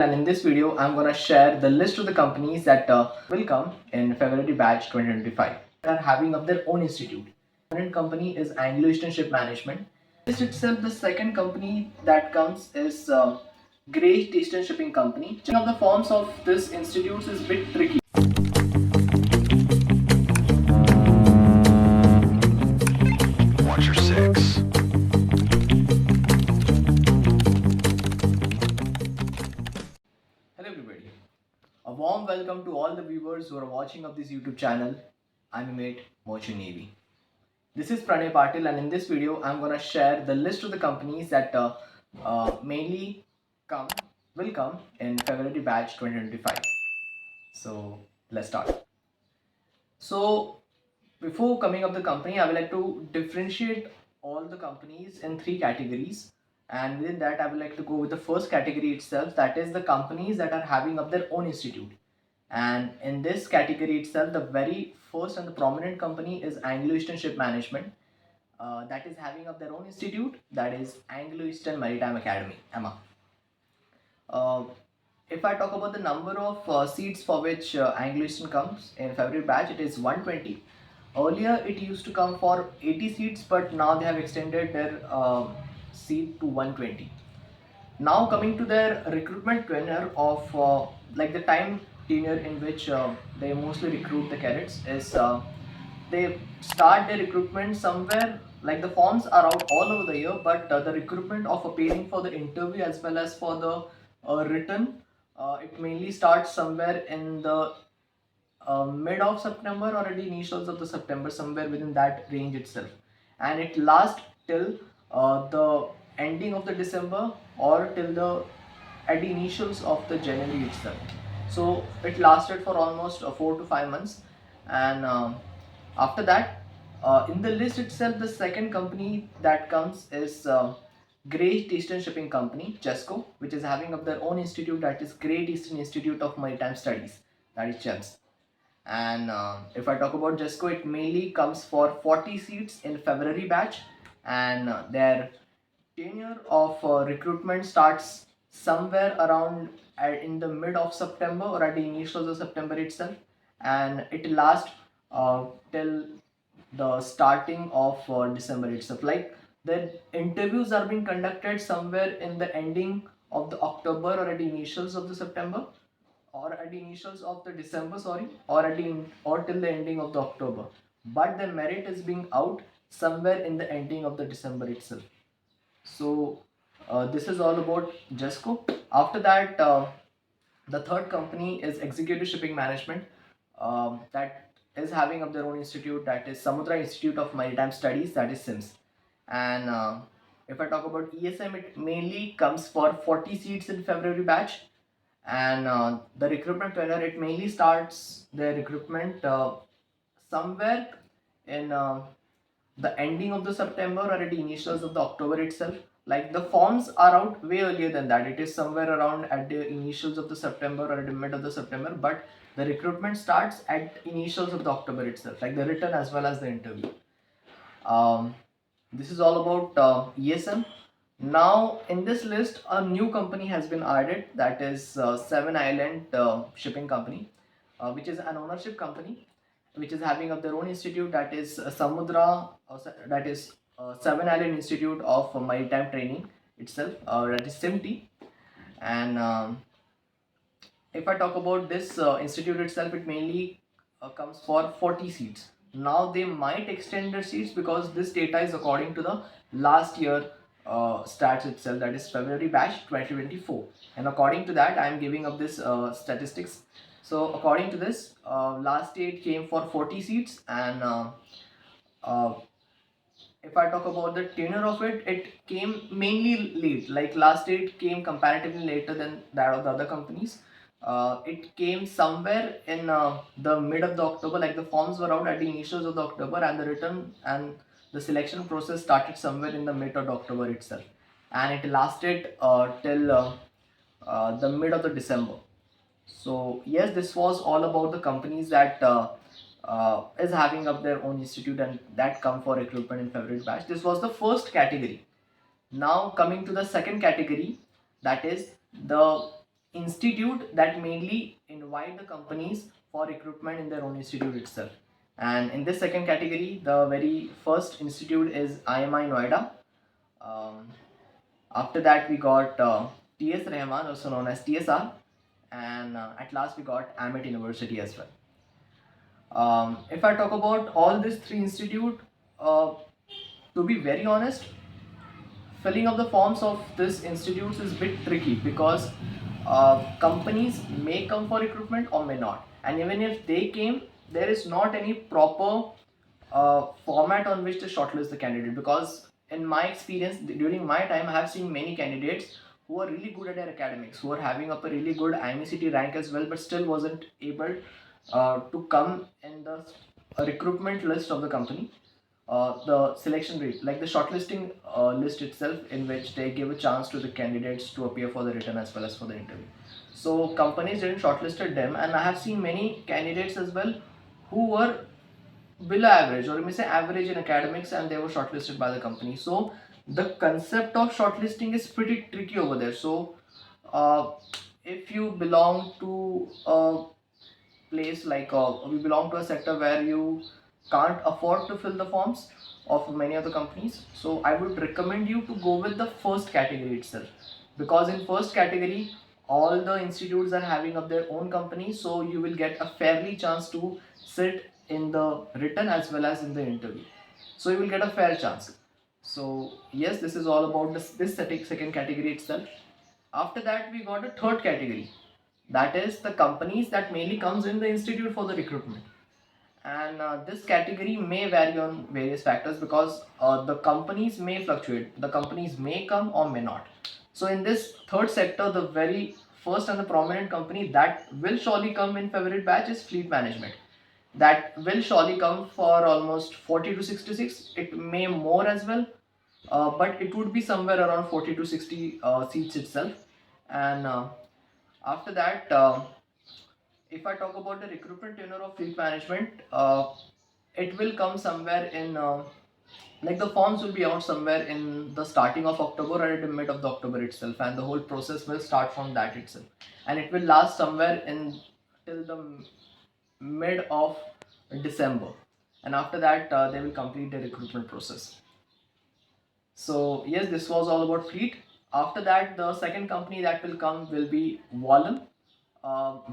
And in this video, I'm going to share the list of the companies that will come in February batch 2025 that are having of their own institute. The current company is Anglo-Eastern Ship Management. This itself, the second company that comes is Great Eastern Shipping Company. Checking of the forms of this institute is a bit tricky. Watch your six. Hello everybody. A warm welcome to all the viewers who are watching of this YouTube channel, IMUmate Merchant Navy. This is Pranay Patil, and in this video I'm going to share the list of the companies that mainly will come in February batch 2025. So let's start. So before coming up the company, I would like to differentiate all the companies in three categories, and within that I would like to go with the first category itself, that is the companies that are having up their own institute. And in this category itself, the very first and the prominent company is Anglo-Eastern Ship Management, that is having up their own institute, that is Anglo-Eastern Maritime Academy, EMA. Uh, if I talk about the number of seats for which Anglo-Eastern comes in February batch, it is 120. Earlier it used to come for 80 seats, but now they have extended their seat to 120. Now coming to their recruitment tenure of like the time tenure in which they mostly recruit the cadets is they start their recruitment somewhere, like the forms are out all over the year, but the recruitment of appearing for the interview as well as for the written, it mainly starts somewhere in the mid of September or at the initials of the September, somewhere within that range itself, and it lasts till the ending of the December or till the at the initials of the January itself. So it lasted for almost 4 to 5 months, and after that, in the list itself, the second company that comes is Great Eastern Shipping Company, GESCO, which is having up their own institute, that is Great Eastern Institute of Maritime Studies, that is GEMS. And if I talk about GESCO, it mainly comes for 40 seats in February batch, and their tenure of recruitment starts somewhere around in the mid of September or at the initials of September itself, and it lasts till the starting of December itself. Like the interviews are being conducted somewhere in the ending of the October or at the initials of the September, or at the initials of the December, sorry, or at the or till the ending of the October. But the merit is being out somewhere in the ending of the December itself. So this is all about JESCO. After that, the third company is Executive Shipping Management, that is having up their own institute, that is Samudra Institute of Maritime Studies, that is SIMS. And if I talk about ESM, it mainly comes for 40 seats in February batch, and the recruitment tenure, it mainly starts the recruitment somewhere in the ending of the September or at the initials of the October itself. Like the forms are out way earlier than that. It is somewhere around at the initials of the September or at the mid of the September, but the recruitment starts at initials of the October itself, like the written as well as the interview. This is all about ESM. Now in this list, a new company has been added, that is Seven Island Shipping Company, which is an ownership company, which is having of their own institute, that is that is Seven Island Institute of Maritime Training itself, that is SIMT. And if I talk about this institute itself, it mainly comes for 40 seats. Now they might extend their seats because this data is according to the last year stats itself, that is February batch 2024. And according to that, I am giving up this statistics. So according to this, last year it came for 40 seats, and uh, if I talk about the tenure of it, it came mainly late. Like last year, it came comparatively later than that of the other companies. It came somewhere in the mid of the October. Like the forms were out at the initials of the October, and the return and the selection process started somewhere in the mid of October itself, and it lasted till the mid of the December. So yes, this was all about the companies that is having up their own institute and that come for recruitment in February batch. This was the first category. Now coming to the second category, that is the institute that mainly invite the companies for recruitment in their own institute itself. And in this second category, the very first institute is IMI Noida. Um, After that, we got TS Rahman, also known as TSR, and at last we got Amit University as well. If I talk about all these three institute, to be very honest, filling up the forms of this institutes is a bit tricky because companies may come for recruitment or may not, and even if they came, there is not any proper format on which to shortlist the candidate. Because in my experience during my time, I have seen many candidates who are really good at their academics, who are having up a really good IMCT rank as well, but still wasn't able to come in the recruitment list of the company, the selection rate, like the shortlisting list itself, in which they give a chance to the candidates to appear for the written as well as for the interview. So companies didn't shortlisted them, and I have seen many candidates as well who were below average, or you may say average in academics, and they were shortlisted by the company. So the concept of shortlisting is pretty tricky over there. So uh, if you belong to a place like we belong to a sector where you can't afford to fill the forms of many of the companies, so I would recommend you to go with the first category itself, because in first category all the institutes are having up their own company, so you will get a fairly chance to sit in the written as well as in the interview, so you will get a fair chance. So yes, this is all about this second category itself. After that, we got a third category, that is the companies that mainly comes in the institute for the recruitment. And this category may vary on various factors, because the companies may fluctuate, the companies may come or may not. So in this third sector, the very first and the prominent company that will surely come in favorite batch is fleet management. That will surely come for almost 40 to 66, it may more as well, but it would be somewhere around 40 to 60 seats itself. And after that, if I talk about the recruitment tenure of fleet management, it will come somewhere in like the forms will be out somewhere in the starting of October or at the mid of the October itself, and the whole process will start from that itself, and it will last somewhere in till the mid of December, and after that they will complete the recruitment process. So yes, this was all about fleet. After that, the second company that will come will be Volume.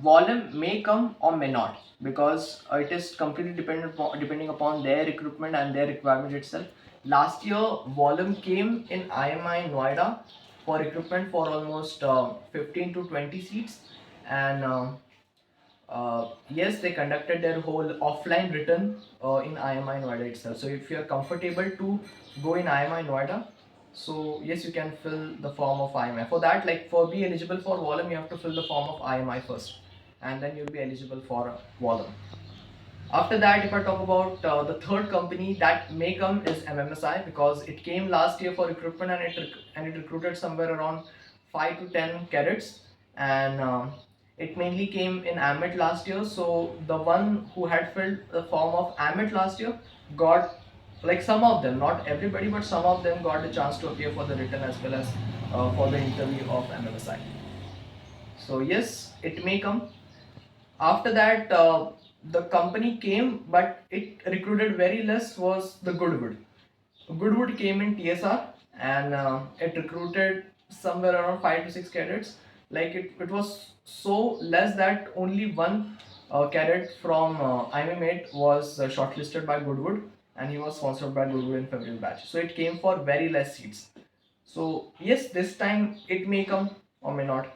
Volume may come or may not, because it is completely depending upon their recruitment and their requirement itself. Last year, Volume came in IMI Noida for recruitment for almost 15 to 20 seats, and yes, they conducted their whole offline written in IMI Noida itself. So if you are comfortable to go in IMI Noida, so yes, you can fill the form of IMI. For that, like for be eligible for volume, you have to fill the form of IMI first, and then you'll be eligible for volume. After that, if I talk about the third company that may come is MMSI, because it came last year for recruitment, and it recruited somewhere around 5 to 10 cadets, and it mainly came in AMIT last year. So the one who had filled the form of AMIT last year got, like some of them, not everybody, but some of them got the chance to appear for the written as well as for the interview of MMSI. So yes, it may come. After that, the company came, but it recruited very less, was the Goodwood. Goodwood came in TSR, and it recruited somewhere around 5 to 6 cadets. Like it was so less that only one cadet from IMUmate was shortlisted by Goodwood, and he was sponsored by Goodwood in February batch. So it came for very less seats. So yes, this time it may come or may not.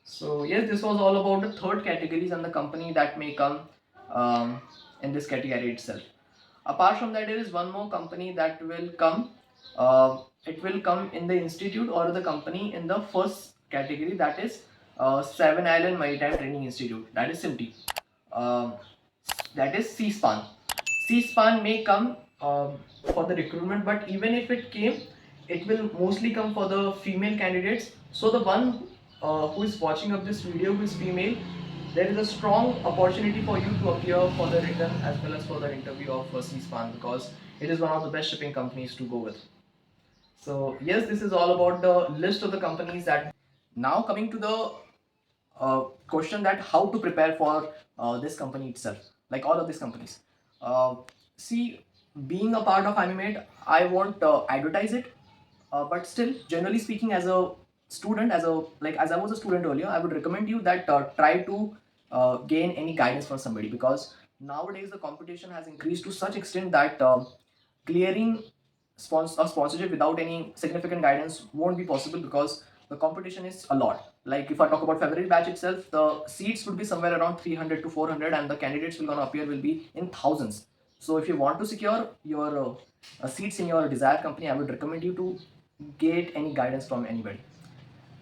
So yes, this was all about the third categories and the company that may come in this category itself. Apart from that, there is one more company that will come. It will come in the institute or the company in the first category, that is Seven Island Maritime Training Institute. That is SIMT. Uh, that is CSPAN. CSPAN may come for the recruitment, but even if it came, it will mostly come for the female candidates. So the one who is watching up this video who is female, there is a strong opportunity for you to appear for the written as well as for the interview of CSPAN, because it is one of the best shipping companies to go with. So yes, this is all about the list of the companies that. Now coming to the question that how to prepare for this company itself, like all of these companies. See, being a part of IMUmate, I won't advertise it, but still, generally speaking, as a student, as I was a student earlier, I would recommend you that try to gain any guidance from somebody, because nowadays the competition has increased to such extent that clearing a sponsorship without any significant guidance won't be possible, because the competition is a lot. Like if I talk about February batch itself, the seats would be somewhere around 300 to 400, and the candidates will gonna appear will be in thousands. So if you want to secure your seats in your desired company, I would recommend you to get any guidance from anybody.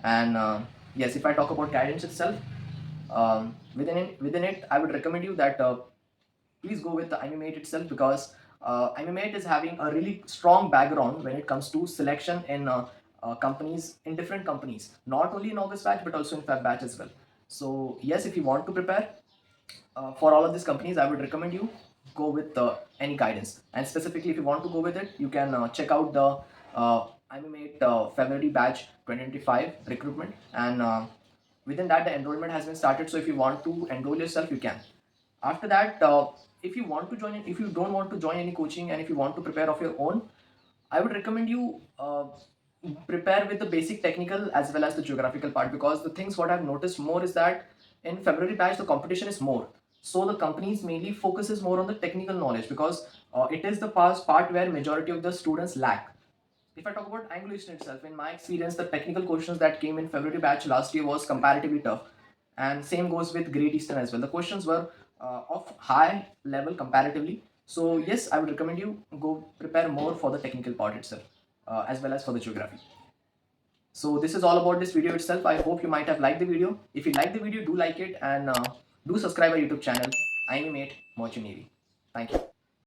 And yes, if I talk about guidance itself, within it, I would recommend you that please go with the IMUmate itself, because IMUmate is having a really strong background when it comes to selection in companies, in different companies, not only in August batch but also in Feb batch as well. So yes, if you want to prepare for all of these companies, I would recommend you go with any guidance. And specifically, if you want to go with it, you can check out the IMUmate February batch 2025 recruitment, and within that the enrollment has been started. So if you want to enroll yourself, you can. After that, if you want to join, if you don't want to join any coaching, and if you want to prepare of your own, I would recommend you prepare with the basic technical as well as the geographical part, because the things what I've noticed more is that in February batch the competition is more. So the companies mainly focuses more on the technical knowledge, because it is the part where majority of the students lack. If I talk about Anglo-Eastern itself, in my experience, the technical questions that came in February batch last year was comparatively tough, and same goes with Great Eastern as well. The questions were of high level comparatively. So yes, I would recommend you go prepare more for the technical part itself, as well as for the geography. So this is all about this video itself. I hope you might have liked the video. If you like the video, do like it, and do subscribe our YouTube channel, IMUmate Merchant Navy. Thank you.